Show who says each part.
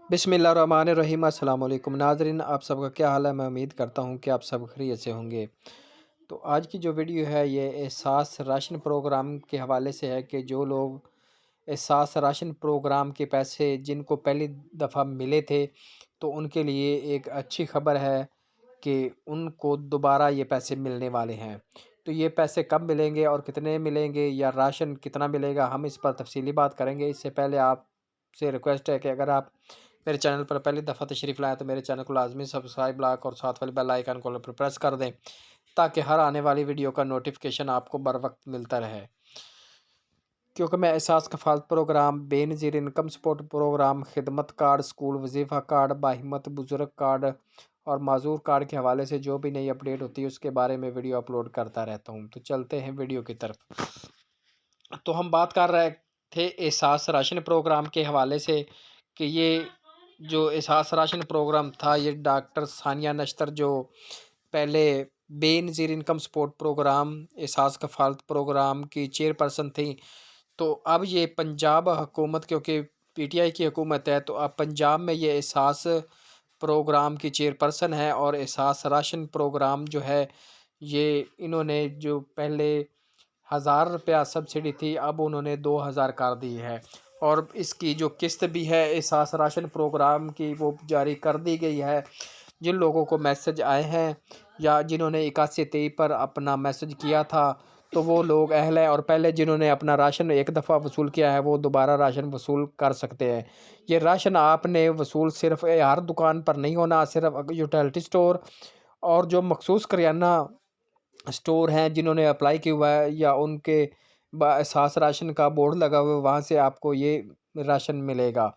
Speaker 1: बिस्मिल्लाहिर्रहमानिर्रहीम। अस्सलाम वालेकुम नाज़रीन, आप सबका क्या हाल है। मैं उम्मीद करता हूँ कि आप सब खैरियत से होंगे। तो आज की जो वीडियो है ये एहसास राशन प्रोग्राम के हवाले से है कि जो लोग एहसास राशन प्रोग्राम के पैसे जिनको पहली दफ़ा मिले थे, तो उनके लिए एक अच्छी खबर है कि उनको दोबारा ये पैसे मिलने वाले हैं। तो ये पैसे कब मिलेंगे और कितने मिलेंगे या राशन कितना मिलेगा, हम इस पर तफसीली बात करेंगे। इससे पहले आपसे रिक्वेस्ट है कि अगर आप मेरे चैनल पर पहली दफ़ा तशरीफ़ लाएँ तो मेरे चैनल को लाजमी सब्सक्राइब लाइक और साथ वाले बेल आइकन को पर प्रेस कर दें, ताकि हर आने वाली वीडियो का नोटिफिकेशन आपको बर वक्त मिलता रहे। क्योंकि मैं Ehsaas Kafaalat program, Benazir income support program, Khidmat card, school वजीफ़ा कार्ड, बाहिम्मत बुज़ुर्ग कार्ड और माजूर कार्ड के हवाले से जो भी नई अपडेट होती है उसके बारे में वीडियो अपलोड करता रहता हूँ। तो चलते हैं वीडियो की तरफ। तो हम बात कर रहे थे एहसास राशन प्रोग्राम के हवाले से कि ये जो एहसास राशन प्रोग्राम था, ये डॉक्टर सानिया नश्तर जो पहले बेनज़ीर इनकम सपोर्ट प्रोग्राम, एहसास कफ़ालत प्रोग्राम की चेयरपर्सन थी, तो अब ये पंजाब हुकूमत, क्योंकि पीटीआई की हुकूमत है, तो अब पंजाब में ये एहसास प्रोग्राम की चेयरपर्सन है। और एहसास राशन प्रोग्राम जो है, ये इन्होंने जो पहले 1000 रुपया सब्सिडी थी, अब उन्होंने 2000 कर दी है। और इसकी जो किस्त भी है एहसास राशन प्रोग्राम की, वो जारी कर दी गई है। जिन लोगों को मैसेज आए हैं या जिन्होंने 8123 पर अपना मैसेज किया था, तो वो लोग अहल है। और पहले जिन्होंने अपना राशन एक दफ़ा वसूल किया है, वो दोबारा राशन वसूल कर सकते हैं। ये राशन आपने वसूल सिर्फ हर दुकान पर नहीं होना, सिर्फ यूटिलिटी स्टोर और जो मखसूस करियाना स्टोर हैं जिन्होंने अप्लाई किया हुआ है या उनके एहसास राशन का बोर्ड लगा हुआ है, वहाँ से आपको ये राशन मिलेगा।